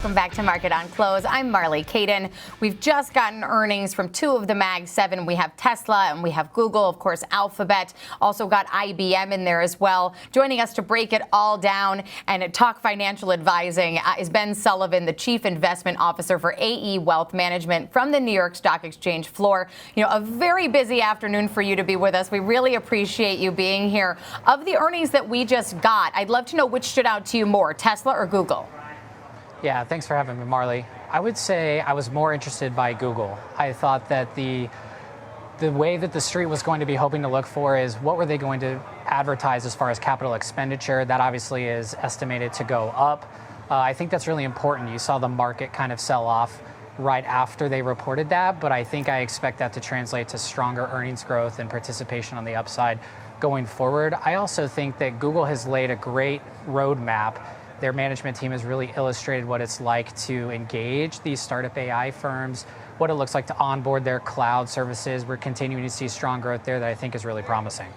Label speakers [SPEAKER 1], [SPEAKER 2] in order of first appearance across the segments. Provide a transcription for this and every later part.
[SPEAKER 1] Welcome back to Market on Close. I'm Marley Caden. We've just gotten earnings from two of the Mag 7. We have Tesla and we have Google, of course, Alphabet. Also got IBM in there as well. Joining us to break it all down and talk financial advising is Ben Sullivan, the Chief Investment Officer for AE Wealth Management from the New York Stock Exchange floor. You know, a very busy afternoon for you to be with us. We really appreciate you being here. Of the earnings that we just got, I'd love to know which stood out to you more, Tesla or Google?
[SPEAKER 2] Yeah, thanks for having me, Marley. I would say I was more interested by Google. I thought that the way that the street was going to be hoping to look for is what were they going to advertise as far as capital expenditure. That obviously is estimated to go up. I think that's really important. You saw the market kind of sell off right after they reported that, but I think I expect that to translate to stronger earnings growth and participation on the upside going forward. I also think that Google has laid a great roadmap. Their management team has really illustrated what it's like to engage these startup AI firms, what it looks like to onboard their cloud services. We're continuing to see strong growth there that I think is really promising.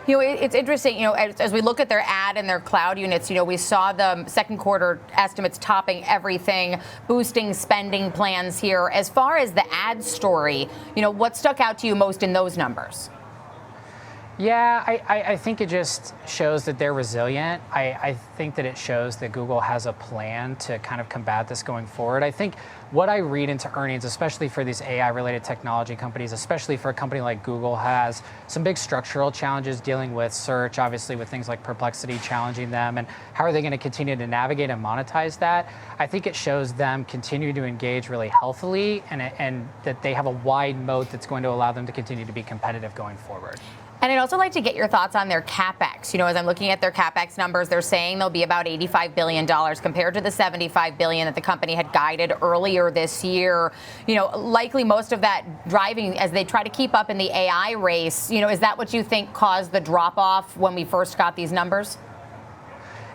[SPEAKER 1] You know, it's interesting, you know, as we look at their ad and their cloud units, you know, we saw the second quarter estimates topping everything, boosting spending plans here. As far as the ad story, you know, what stuck out to you most in those numbers?
[SPEAKER 2] Yeah, I think it just shows that they're resilient. I think that it shows that Google has a plan to kind of combat this going forward. I think what I read into earnings, especially for these AI-related technology companies, especially for a company like Google, has some big structural challenges dealing with search, obviously with things like Perplexity challenging them, and how are they going to continue to navigate and monetize that? I think it shows them continue to engage really healthily and that they have a wide moat that's going to allow them to continue to be competitive going forward.
[SPEAKER 1] And I'd also like to get your thoughts on their capex. You know, as I'm looking at their capex numbers, they're saying they'll be about $85 billion compared to the $75 billion that the company had guided earlier this year. You know, likely most of that driving as they try to keep up in the AI race. You know, is that what you think caused the drop off when we first got these numbers?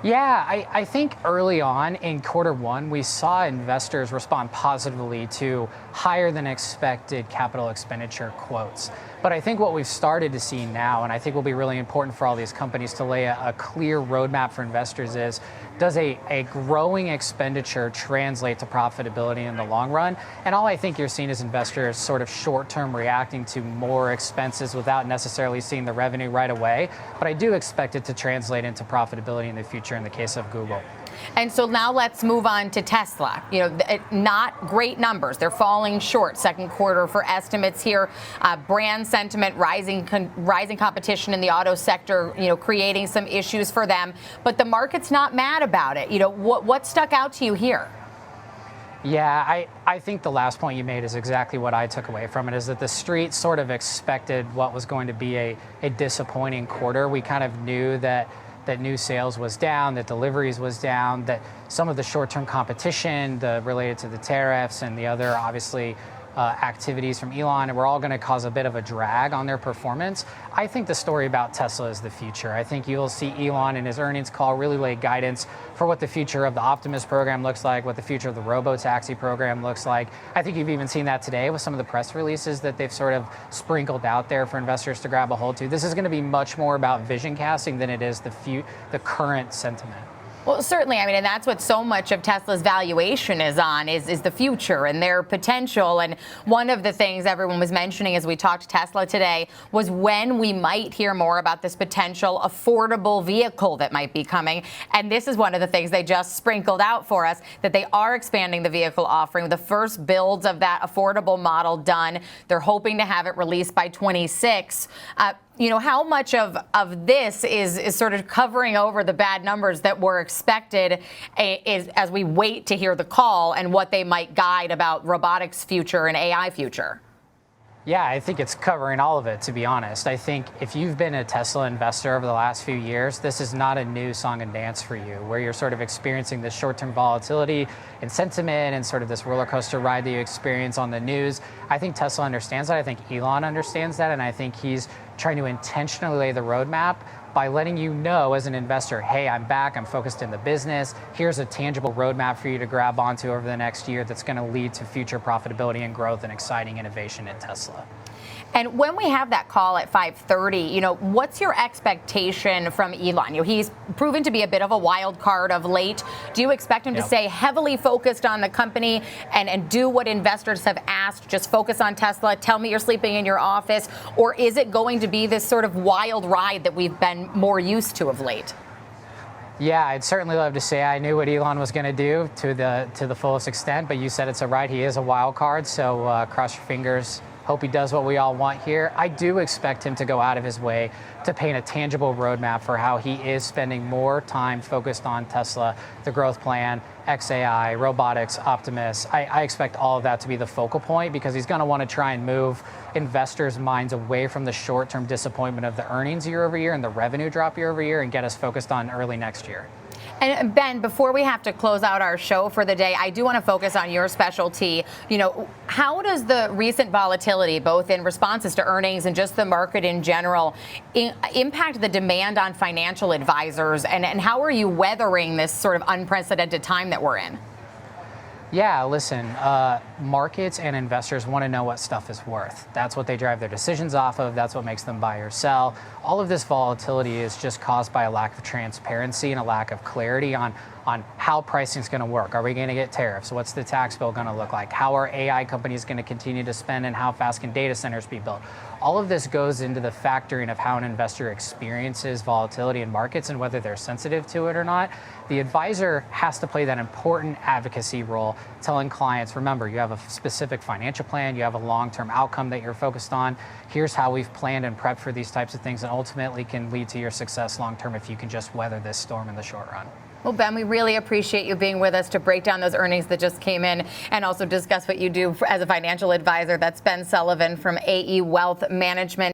[SPEAKER 2] Yeah, I think early on in quarter one, we saw investors respond positively to higher than expected capital expenditure quotes. But I think what we've started to see now, and I think will be really important for all these companies to lay a clear roadmap for investors is, does a growing expenditure translate to profitability in the long run? And all I think you're seeing is investors sort of short-term reacting to more expenses without necessarily seeing the revenue right away. But I do expect it to translate into profitability in the future in the case of Google.
[SPEAKER 1] And so now let's move on to Tesla. You know, not great numbers. They're falling short second quarter for estimates here. Brand sentiment, rising competition in the auto sector, you know, creating some issues for them. But the market's not mad about it. You know, what stuck out to you here?
[SPEAKER 2] Yeah, I think the last point you made is exactly what I took away from it, is that the street sort of expected what was going to be a disappointing quarter. We kind of knew that new sales was down, that deliveries was down, that some of the short-term competition related to the tariffs and the other, obviously, activities from Elon were all going to cause a bit of a drag on their performance. I think the story about Tesla is the future. I think you'll see Elon in his earnings call really lay guidance for what the future of the Optimus program looks like, what the future of the robo-taxi program looks like. I think you've even seen that today with some of the press releases that they've sort of sprinkled out there for investors to grab a hold to. This is going to be much more about vision casting than it is the current sentiment.
[SPEAKER 1] Well, certainly. I mean, and that's what so much of Tesla's valuation is on, is the future and their potential. And one of the things everyone was mentioning as we talked to Tesla today was when we might hear more about this potential affordable vehicle that might be coming. And this is one of the things they just sprinkled out for us, that they are expanding the vehicle offering. The first builds of that affordable model done. They're hoping to have it released by 26. You know, how much of this is sort of covering over the bad numbers that were expected as we wait to hear the call and what they might guide about robotics future and AI future?
[SPEAKER 2] Yeah, I think it's covering all of it, to be honest. I think if you've been a Tesla investor over the last few years, this is not a new song and dance for you, where you're sort of experiencing this short-term volatility and sentiment and sort of this roller coaster ride that you experience on the news. I think Tesla understands that. I think Elon understands that. And I think he's trying to intentionally lay the roadmap by letting you know as an investor, hey, I'm back, I'm focused in the business. Here's a tangible roadmap for you to grab onto over the next year that's going to lead to future profitability and growth and exciting innovation at Tesla.
[SPEAKER 1] And when we have that call at 5:30, what's your expectation from Elon? He's proven to be a bit of a wild card of late. Do you expect him to stay heavily focused on the company and do what investors have asked, just focus on Tesla, tell me you're sleeping in your office, or is it going to be this sort of wild ride that we've been more used to of late?
[SPEAKER 2] Yeah, I'd certainly love to say I knew what Elon was going to do to the fullest extent, but you said it's a ride. He is a wild card, so cross your fingers. Hope he does what we all want here. I do expect him to go out of his way to paint a tangible roadmap for how he is spending more time focused on Tesla, the growth plan, XAI, robotics, Optimus. I expect all of that to be the focal point because he's going to want to try and move investors' minds away from the short-term disappointment of the earnings year over year and the revenue drop year over year and get us focused on early next year.
[SPEAKER 1] And Ben, before we have to close out our show for the day, I do want to focus on your specialty. How does the recent volatility, both in responses to earnings and just the market in general, impact the demand on financial advisors? And how are you weathering this sort of unprecedented time that we're in?
[SPEAKER 2] Yeah, listen, markets and investors want to know what stuff is worth. That's what they drive their decisions off of. That's what makes them buy or sell. All of this volatility is just caused by a lack of transparency and a lack of clarity on how pricing is going to work. Are we going to get tariffs? What's the tax bill going to look like? How are AI companies going to continue to spend and how fast can data centers be built? All of this goes into the factoring of how an investor experiences volatility in markets and whether they're sensitive to it or not. The advisor has to play that important advocacy role, telling clients, remember, you have a specific financial plan, you have a long-term outcome that you're focused on. Here's how we've planned and prepped for these types of things and ultimately can lead to your success long-term if you can just weather this storm in the short run.
[SPEAKER 1] Well, Ben, we really appreciate you being with us to break down those earnings that just came in and also discuss what you do as a financial advisor. That's Ben Sullivan from AE Wealth Management.